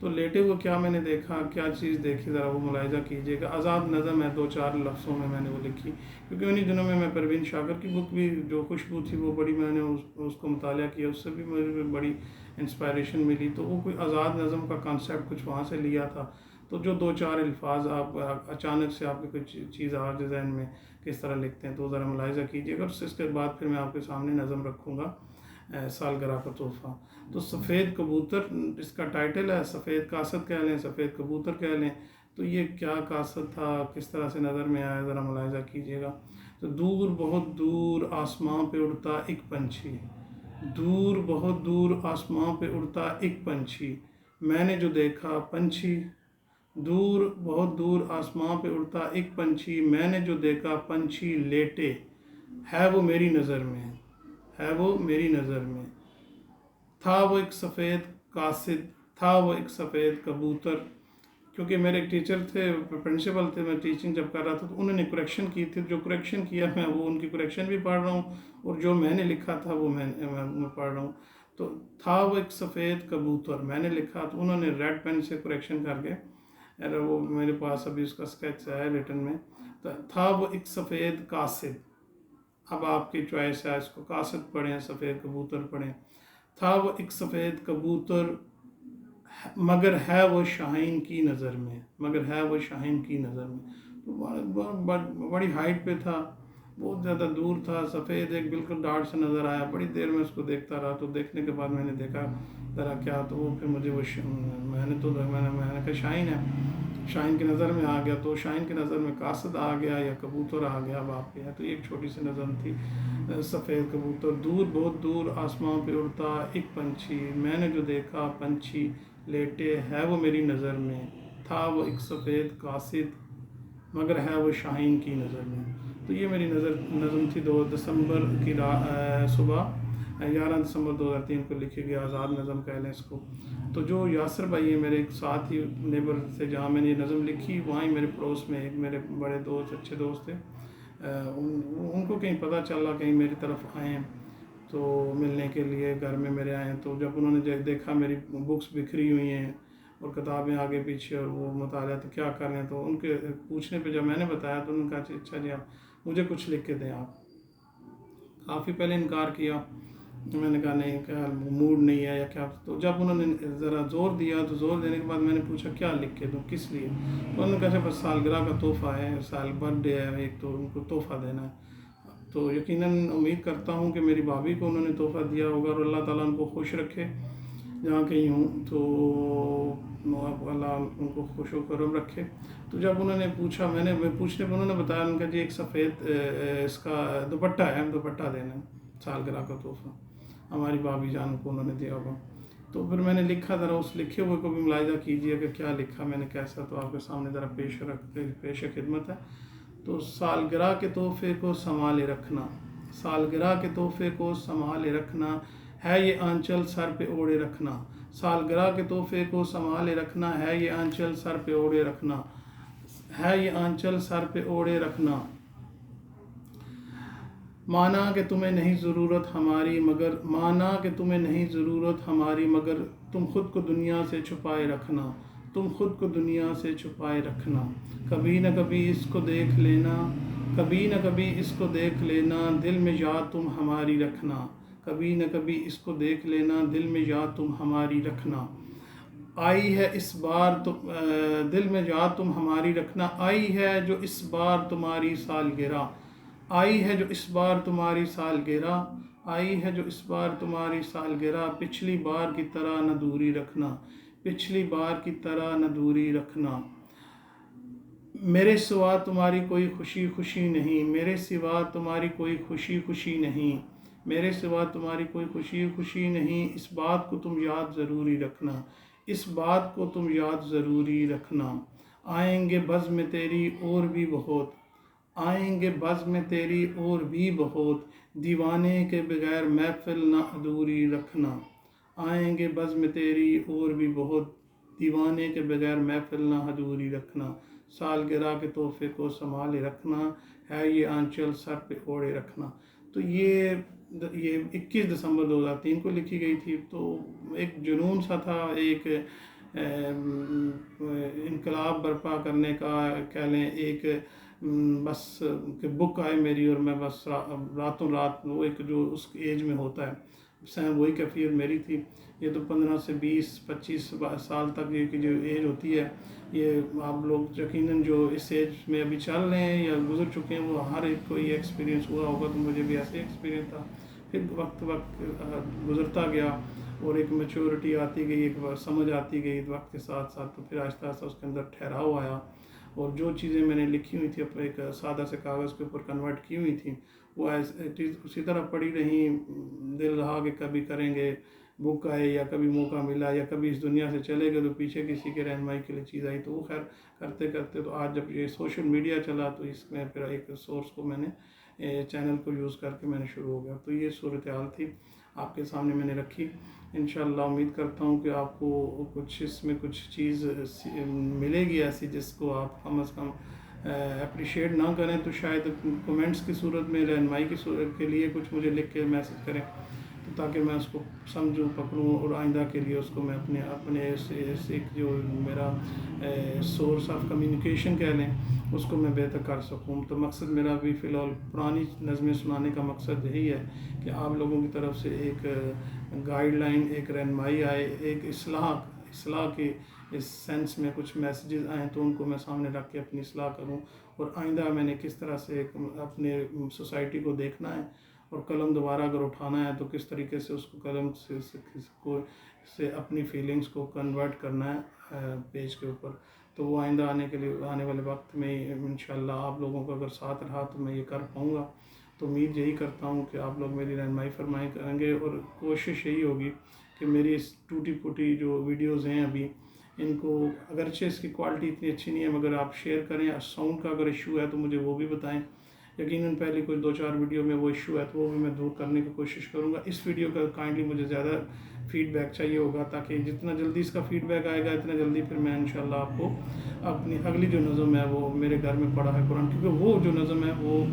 تو لیٹے ہوئے کیا میں نے دیکھا، کیا چیز دیکھی، ذرا وہ ملاحظہ کیجیے گا. آزاد نظم ہے، 2-4 لفظوں میں نے وہ لکھی، کیونکہ انہی دنوں میں پروین شاکر کی بک بھی جو خوشبو تھی وہ بڑی، میں نے اس کو مطالعہ کیا، اس سے بھی مجھے بڑی انسپائریشن ملی. تو وہ کوئی آزاد نظم کا کانسیپٹ کچھ وہاں سے لیا تھا. تو جو 2-4 الفاظ آپ اچانک سے آپ کی کوئی چیز آ جائے ذہن میں کس طرح لکھتے ہیں، تو ذرا ملاحظہ کیجیے گا. اس کے بعد پھر میں آپ کے سامنے نظم رکھوں گا، سالگرہ کا تحفہ. تو سفید کبوتر اس کا ٹائٹل ہے، سفید کاسد کہہ لیں، سفید کبوتر کہہ لیں. تو یہ کیا کاسد تھا، کس طرح سے نظر میں آیا، ذرا ملاحظہ کیجیے گا. تو دور بہت دور آسمان پہ اڑتا ایک پنچھی، دور بہت دور آسمان پہ اڑتا ایک پنچھی، میں نے جو دیکھا پنچھی. دور بہت دور آسمان پہ اڑتا ایک پنچھی، میں نے جو دیکھا پنچھی لیٹے، ہے وہ میری نظر میں، ہے وہ میری نظر میں. تھا وہ ایک سفید قاصد، تھا وہ ایک سفید کبوتر. کیونکہ میرے ایک ٹیچر تھے، پرنسپل تھے، میں ٹیچنگ جب کر رہا تھا تو انہوں نے کریکشن کی تھی. جو کریکشن کیا میں وہ ان کی کریکشن بھی پڑھ رہا ہوں، اور جو میں نے لکھا تھا وہ میں پڑھ رہا ہوں. تو تھا وہ ایک سفید کبوتر میں نے لکھا، تو انہوں نے ریڈ پین سے کریکشن کر کے، وہ میرے پاس ابھی اس کا اسکیچ ہے ریٹن میں. تھا وہ ایک سفید قاصد، اب آپ کی چوائس ہے، اس کو قاصد پڑھیں سفید کبوتر پڑھیں. تھا وہ ایک سفید کبوتر مگر ہے وہ شاہین کی نظر میں، مگر ہے وہ شاہین کی نظر میں. تو بڑی ہائٹ پہ تھا، بہت زیادہ دور تھا، سفید ایک بالکل ڈاٹ سے نظر آیا. بڑی دیر میں اس کو دیکھتا رہا. تو دیکھنے کے بعد میں نے دیکھا ذرا کیا، تو وہ پھر مجھے وہ میں نے کہا شاہین ہے، شاہین کی نظر میں آ گیا. تو شاہین کی نظر میں قاصد آ گیا یا کبوتر آ گیا، باپ پہ ہے. تو ایک چھوٹی سی نظم تھی، سفید کبوتر. دور بہت دور آسمان پہ اڑتا ایک پنچھی، میں نے جو دیکھا پنچھی لیٹے، ہے وہ میری نظر میں. تھا وہ ایک سفید قاصد مگر ہے وہ شاہین کی نظر میں. تو یہ میری نظم تھی 2 دسمبر کی صبح، 11 دسمبر 2003 کو لکھی گئی، آزاد نظم کہہ لیں اس کو. تو جو یاسر بھائی ہیں میرے ایک ساتھ ہی نیبر سے، جہاں میں نے یہ نظم لکھی، وہاں ہی میرے پڑوس میں ایک میرے بڑے دوست، اچھے دوست تھے. ان کو کہیں پتہ چلا، کہیں میری طرف آئیں تو ملنے کے لیے گھر میں میرے آئے. تو جب انہوں نے دیکھا میری بکس بکھری ہوئی ہیں اور کتابیں آگے پیچھے اور وہ مطالعہ، تو کیا کریں. تو ان کے پوچھنے پہ جب میں نے بتایا تو انہوں نے کہا اچھا جی آپ مجھے کچھ لکھ کے دیں. آپ کافی پہلے انکار کیا، میں نے کہا نہیں، کیا موڈ نہیں ہے یا کیا. تو جب انہوں نے ذرا زور دیا، تو زور دینے کے بعد میں نے پوچھا کیا لکھ کے دوں، کس لیے. تو انہوں نے کہا بس سالگرہ کا تحفہ ہے، سال برتھ ڈے ہے ایک، تو ان کو تحفہ دینا ہے. تو یقیناً امید کرتا ہوں کہ میری بھابھی کو انہوں نے تحفہ دیا ہوگا، اور اللہ تعالیٰ ان کو خوش رکھے جہاں کہیں ہوں. تو اللہ ان کو خوش و خرم رکھے. تو جب انہوں نے پوچھا، میں نے پوچھنے پہ انہوں نے بتایا، ان کا جی ایک سفید اس کا دوپٹہ ہے، دوپٹہ دینا ہے سالگرہ کا تحفہ، ہماری بھابھی جان کو انہوں نے دیا ہوگا. تو پھر میں نے لکھا، ذرا اس لکھے ہوئے کو بھی ملاحظہ کیجیے کہ کیا لکھا میں نے کیسا. تو آپ کے سامنے ذرا پیش خدمت ہے. تو سالگرہ کے تحفے کو سنبھالے رکھنا، سالگرہ کے تحفے کو سنبھالے رکھنا، ہے یہ آنچل سر پہ اوڑے رکھنا. سالگرہ کے تحفے کو سنبھالے رکھنا، ہے یہ آنچل سر پہ اوڑے رکھنا، ہے یہ آنچل سر پہ اوڑے رکھنا. مانا کہ تمہیں نہیں ضرورت ہماری مگر، مانا کہ تمہیں نہیں ضرورت ہماری مگر، تم خود کو دنیا سے چھپائے رکھنا، تم خود کو دنیا سے چھپائے رکھنا. کبھی نہ کبھی اس کو دیکھ لینا، کبھی نہ کبھی اس کو دیکھ لینا، دل میں یاد تم ہماری رکھنا. کبھی نہ کبھی اس کو دیکھ لینا، دل میں یاد تم ہماری رکھنا. آئی ہے اس بار دل میں یاد تم ہماری رکھنا. آئی ہے جو اس بار تمہاری سالگرہ، آئی ہے جو اس بار تمہاری سالگرہ، آئی ہے جو اس بار تمہاری سالگرہ. پچھلی بار کی طرح نہ دوری رکھنا، پچھلی بار کی طرح نہ دوری رکھنا. میرے سوا تمہاری کوئی خوشی خوشی نہیں، میرے سوا تمہاری کوئی خوشی خوشی نہیں، میرے سوا تمہاری کوئی خوشی خوشی نہیں. اس بات کو تم یاد ضروری رکھنا، اس بات کو تم یاد ضروری رکھنا. آئیں گے بزم میں تیری اور بھی بہت، آئیں گے بزم میں تیری اور بھی بہت، دیوانے کے بغیر محفل نہ ادھوری رکھنا. آئیں گے بزم میں تیری اور بھی بہت، دیوانے کے بغیر محفل نہ ادھوری رکھنا. سالگرہ کے تحفے کو سنبھالے رکھنا، ہے یہ آنچل سر پہ اوڑے رکھنا. تو یہ 21 دسمبر 2003 کو لکھی گئی تھی. تو ایک جنون سا تھا، ایک انقلاب برپا کرنے کا کہہ لیں ایک بس کہ بک آئے میری اور میں بس راتوں رات وہ ایک جو اس ایج میں ہوتا ہے سیم وہی کیفیت میری تھی. یہ تو 15 سے 20-25 سال تک یہ کی جو ایج ہوتی ہے یہ آپ لوگ یقیناً جو اس ایج میں ابھی چل رہے ہیں یا گزر چکے ہیں وہ ہر ایک کو یہ ایکسپیرینس ہوا ہوگا. تو مجھے بھی ایسے ایکسپیرینس تھا. پھر وقت گزرتا گیا اور ایک میچورٹی آتی گئی, ایک سمجھ آتی گئی وقت کے ساتھ ساتھ. تو پھر آہستہ آہستہ اس کے اندر ٹھہراؤ آیا اور جو چیزیں میں نے لکھی ہوئی تھی اپنے ایک سادہ سے کاغذ کے اوپر کنورٹ کی ہوئی تھیں وہ اسی طرح پڑی رہیں. دل رہا کہ کبھی کریں گے, بک آئے یا کبھی موقع ملا یا کبھی اس دنیا سے چلے گئے تو پیچھے کسی کے رہنمائی کے لیے چیز آئی. تو وہ خیر کرتے کرتے تو آج جب یہ سوشل میڈیا چلا تو اس میں پھر ایک سورس کو میں نے چینل کو یوز کر کے میں نے شروع ہو گیا. تو یہ صورتحال تھی آپ کے سامنے میں نے رکھی. انشاءاللہ امید کرتا ہوں کہ آپ کو کچھ اس میں کچھ چیز ملے گی ایسی جس کو آپ کم از کم اپریشیٹ نہ کریں تو شاید کومنٹس کی صورت میں رہنمائی کی صورت کے لیے کچھ مجھے لکھ کے میسج کریں تاکہ میں اس کو سمجھوں پکڑوں اور آئندہ کے لیے اس کو میں اپنے ایک جو میرا سورس آف کمیونیکیشن کہہ لیں اس کو میں بہتر کر سکوں. تو مقصد میرا بھی فی الحال پرانی نظمیں سنانے کا مقصد یہی ہے کہ آپ لوگوں کی طرف سے ایک گائیڈ لائن, ایک رہنمائی آئے, ایک اصلاح کے اس سینس میں کچھ میسیجز آئیں تو ان کو میں سامنے رکھ کے اپنی اصلاح کروں. اور آئندہ میں نے کس طرح سے اپنے سوسائٹی کو دیکھنا ہے اور قلم دوبارہ اگر اٹھانا ہے تو کس طریقے سے اس کو قلم سے اپنی فیلنگز کو کنورٹ کرنا ہے پیج کے اوپر. تو وہ آئندہ آنے والے وقت میں انشاءاللہ آپ لوگوں کو اگر ساتھ رہا تو میں یہ کر پاؤں گا. تو امید یہی کرتا ہوں کہ آپ لوگ میری رہنمائی فرمائی کریں گے اور کوشش یہی ہوگی کہ میری اس ٹوٹی پھوٹی جو ویڈیوز ہیں ابھی ان کو اگرچہ اس کی کوالٹی اتنی اچھی نہیں ہے مگر آپ شیئر کریں. ساؤنڈ کا اگر ایشو ہے تو مجھے وہ بھی بتائیں. یقیناً پہلے کچھ 2-4 ویڈیو میں وہ ایشو ہے تو وہ بھی میں دور کرنے کی کوشش کروں گا. اس ویڈیو کا کائنڈلی مجھے زیادہ فیڈ بیک چاہیے ہوگا تاکہ جتنا جلدی اس کا فیڈ بیک آئے گا اتنا جلدی پھر میں انشاءاللہ آپ کو اپنی اگلی جو نظم ہے وہ میرے گھر میں پڑا ہے قرآن, کیونکہ وہ جو نظم ہے وہ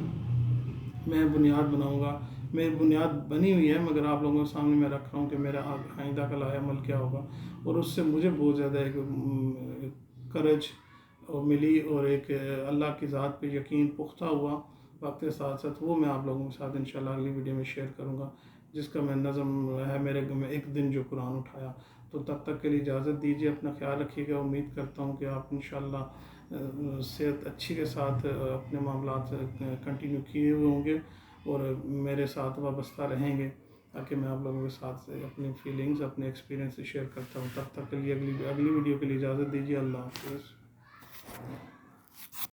میں بنیاد بناؤں گا. میری بنیاد بنی ہوئی ہے مگر آپ لوگوں کے سامنے میں رکھ رہا ہوں کہ میرا آئندہ کا لائحہ عمل کیا ہوگا. اور اس سے مجھے بہت زیادہ ایک کرج ملی اور ایک اللہ کی ذات پہ یقین پختہ ہوا وقت کے ساتھ ساتھ. وہ میں آپ لوگوں کے ساتھ انشاءاللہ اگلی ویڈیو میں شیئر کروں گا جس کا میں نظم ہے میرے میں ایک دن جو قرآن اٹھایا. تو تب تک کے لیے اجازت دیجیے, اپنا خیال رکھیے گا. امید کرتا ہوں کہ آپ انشاءاللہ صحت اچھی کے ساتھ اپنے معاملات کنٹینیو کیے ہوئے ہوں گے اور میرے ساتھ وابستہ رہیں گے تاکہ میں آپ لوگوں کے ساتھ اپنی فیلنگز اپنے ایکسپیرینس شیئر کرتا ہوں. تب تک کے لیے اگلی ویڈیو کے لیے اجازت دیجیے. اللہ حافظ.